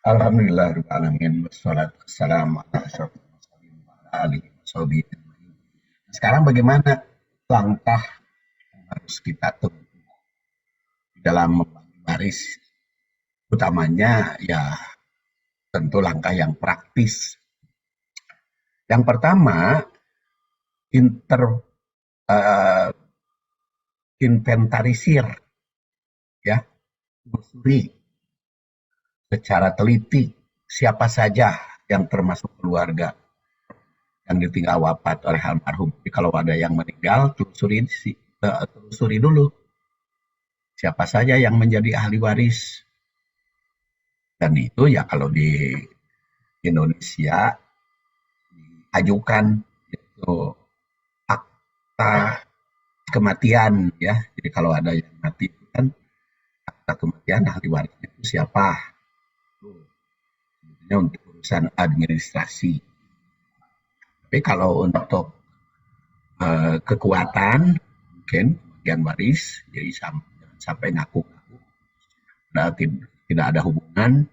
Alhamdulillah alamin wassalatu wassalamu ala asyrofil mursalin wa ala alihi washabihi ajmain. Sekarang bagaimana langkah yang harus kita tempuh dalam membagi baris? Utamanya ya tentu langkah yang praktis. Yang pertama, inter eh, inventarisir ya, telusuri secara teliti siapa saja yang termasuk keluarga yang ditinggal wafat oleh almarhum. Jadi kalau ada yang meninggal, telusuri dulu siapa saja yang menjadi ahli waris. Dan itu ya kalau di Indonesia ajukan itu akta kematian ya. Jadi kalau ada yang mati itu kan akta kematian ahli warisnya itu siapa. Itu sebetulnya untuk urusan administrasi. Tapi kalau untuk kekuatan mungkin bagian waris jadi sampai ngaku-ngaku tidak ada hubungan.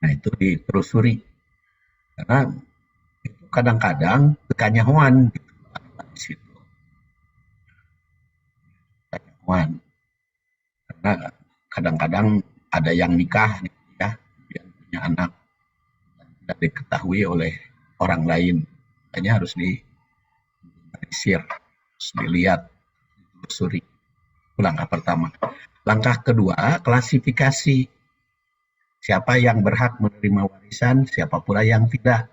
Nah itu ditelusuri karena itu kadang-kadang kekanyahoan gitu di situ kekanyahoan karena kadang-kadang ada yang nikah gitu ya yang punya anak tidak diketahui oleh orang lain, makanya harus dianalisir, harus dilihat, ditelusuri. Itu langkah pertama. Langkah kedua, klasifikasi siapa yang berhak menerima warisan, siapa pula yang tidak,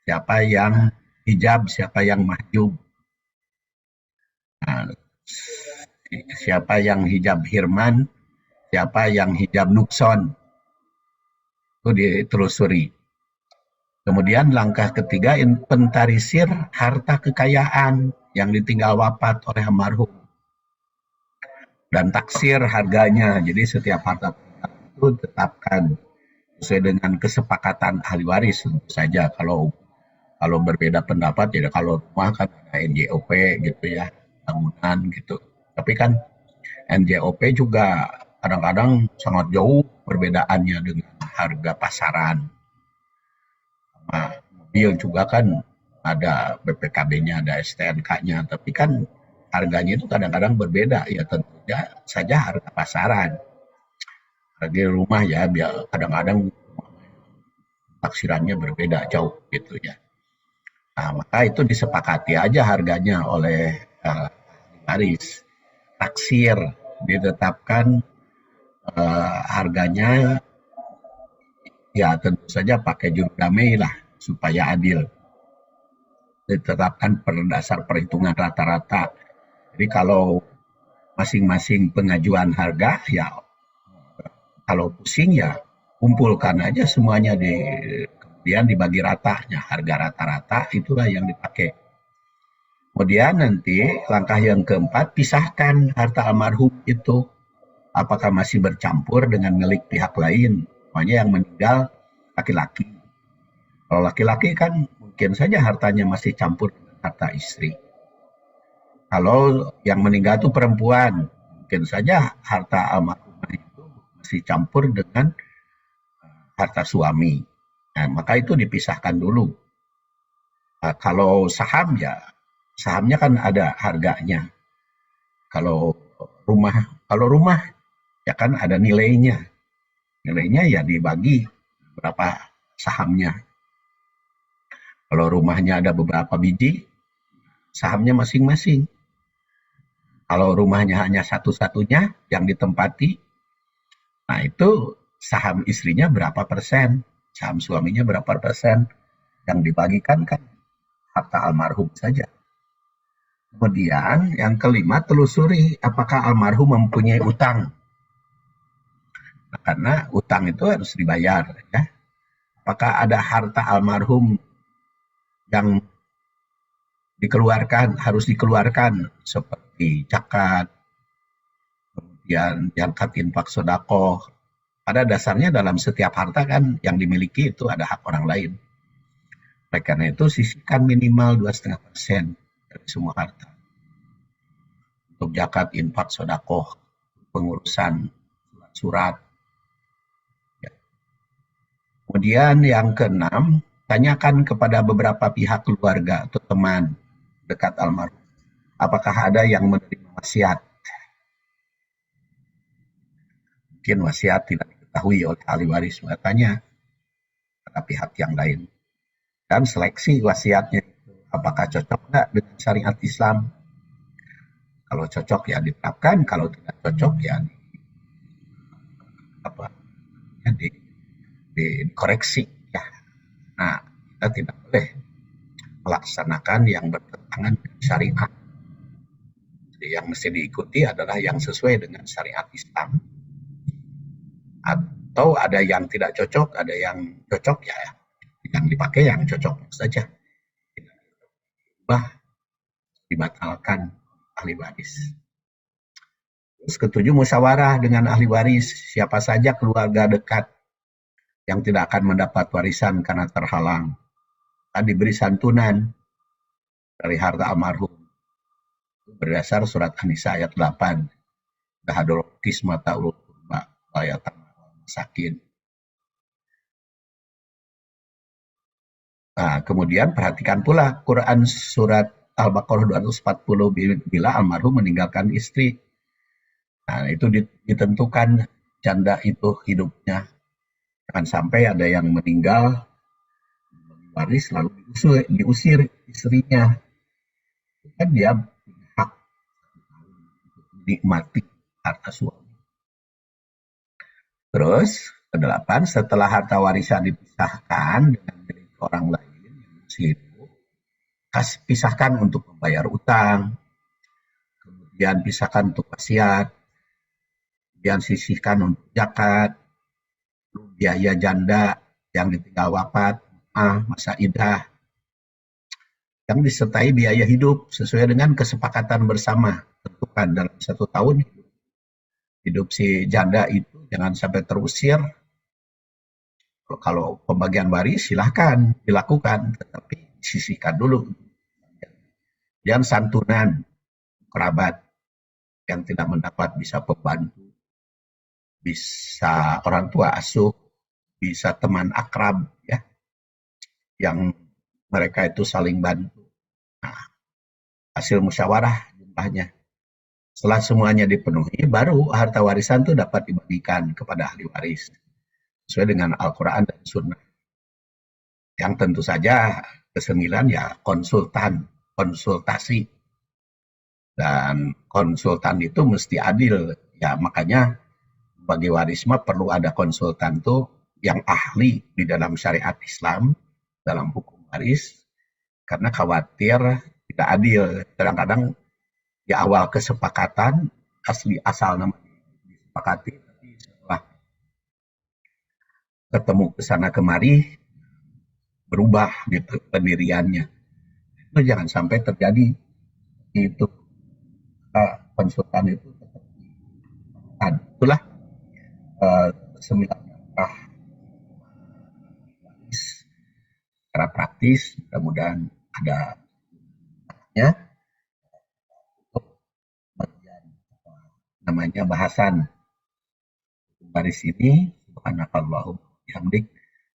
siapa yang hijab, siapa yang mahjub. Nah, siapa yang hijab hirman, siapa yang hijab nukson, itu ditelusuri. Kemudian langkah ketiga, inventarisir harta kekayaan yang ditinggal wafat oleh almarhum dan taksir harganya. Jadi setiap harta itu tetapkan sesuai dengan kesepakatan ahli waris tentu saja. Kalau berbeda pendapat ya kalau rumah kan ada NJOP gitu ya, bangunan gitu. Tapi kan NJOP juga kadang-kadang sangat jauh perbedaannya dengan harga pasaran. Sama mobil juga kan ada BPKB-nya, ada STNK-nya, tapi kan harganya itu kadang-kadang berbeda. Ya tentunya saja harga pasaran. Harga rumah ya biar kadang-kadang taksirannya berbeda jauh gitu ya. Nah, maka itu disepakati aja harganya oleh waris. Taksir ditetapkan harganya ya tentu saja pakai juru damai lah supaya adil. Ditetapkan berdasar perhitungan rata-rata. Jadi kalau masing-masing pengajuan harga ya kalau pusing ya kumpulkan aja semuanya kemudian dibagi ratanya harga rata-rata itulah yang dipakai. Kemudian nanti langkah yang keempat pisahkan harta almarhum itu apakah masih bercampur dengan milik pihak lain. Makanya yang meninggal laki-laki. Kalau laki-laki kan mungkin saja hartanya masih campur dengan harta istri. Kalau yang meninggal itu perempuan, mungkin saja harta almarhumah itu masih campur dengan harta suami. Nah, maka itu dipisahkan dulu. Nah, kalau saham ya, sahamnya kan ada harganya. Kalau kalau rumah ya kan ada nilainya. Nilainya ya dibagi berapa sahamnya. Kalau rumahnya ada beberapa biji, sahamnya masing-masing. Kalau rumahnya hanya satu-satunya yang ditempati, nah itu saham istrinya berapa persen, saham suaminya berapa persen, yang dibagikan kan harta almarhum saja. Kemudian yang kelima telusuri apakah almarhum mempunyai utang. Nah, karena utang itu harus dibayar ya. Apakah ada harta almarhum yang harus dikeluarkan seperti zakat, kemudian zakat infak sedekah. Pada dasarnya dalam setiap harta kan yang dimiliki itu ada hak orang lain. Oleh karena itu sisihkan minimal 2,5% dari semua harta untuk zakat infak sedekah, pengurusan surat-surat. Ya. Kemudian yang keenam, tanyakan kepada beberapa pihak keluarga atau teman dekat almarhum, apakah ada yang menerima wasiat. Mungkin wasiat tidak diketahui oleh ahli waris, tanya pada pihak yang lain. Dan seleksi wasiatnya, apakah cocok nggak dengan syariat Islam. Kalau cocok ya diterapkan, kalau tidak cocok ya apa ya dikoreksi ya. Nah, kita tidak boleh melaksanakan yang bertentangan dengan syariat. Jadi yang mesti diikuti adalah yang sesuai dengan syariat Islam. Atau ada yang tidak cocok, ada yang cocok ya, yang dipakai yang cocok saja. Tidak diubah, dibatalkan ahli waris. Terus ketujuh, musyawarah dengan ahli waris. Siapa saja keluarga dekat yang tidak akan mendapat warisan karena terhalang, akan diberi santunan dari harta almarhum. Berdasar surat An-Nisa ayat 8. Dahadul kismata ulul qurba wa yatama masakin. Nah, kemudian perhatikan pula Quran surat Al-Baqarah 240, bila almarhum meninggalkan istri. Nah, itu ditentukan janda itu hidupnya. Jangan sampai ada yang meninggal waris lalu diusir istrinya. Kan dia punya hak menikmati harta suami. Terus, kedelapan, setelah harta warisan dipisahkan dengan milik orang lain yang masih hidup, pisahkan untuk membayar utang, kemudian pisahkan untuk wasiat, kemudian sisihkan untuk zakat, biaya janda yang ditinggal wafat, masa iddah, yang disertai biaya hidup sesuai dengan kesepakatan bersama. Tentukan dalam 1 tahun hidup si janda itu jangan sampai terusir. Kalau pembagian waris silahkan dilakukan, tetapi sisihkan dulu. Dan santunan kerabat yang tidak mendapat, bisa pembantu, bisa orang tua asuh, bisa teman akrab ya, yang mereka itu saling bantu. Nah, hasil musyawarah jumlahnya. Setelah semuanya dipenuhi, baru harta warisan itu dapat dibagikan kepada ahli waris sesuai dengan Al-Quran dan Sunnah. Yang tentu saja kesembilan ya konsultasi. Dan konsultan itu mesti adil. Ya makanya bagi warisma perlu ada konsultan tuh yang ahli di dalam syariat Islam, dalam hukum waris, karena khawatir tidak adil. Kadang-kadang di awal kesepakatan asal nama disepakati, tapi setelah ketemu kesana kemari berubah gitu pendiriannya. Itu jangan sampai terjadi. Itu konsultan itu tetap itulah sembilan secara praktis. Mudah-mudahan ada ya untuk bagian namanya bahasan baris ini. Subhanakallahumma bihamdik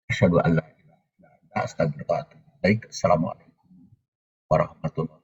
asyhadu an la ilaha illa anta astaghfiruka wa atubu ilaik. Assalamualaikum warahmatullahi wabarakatuh.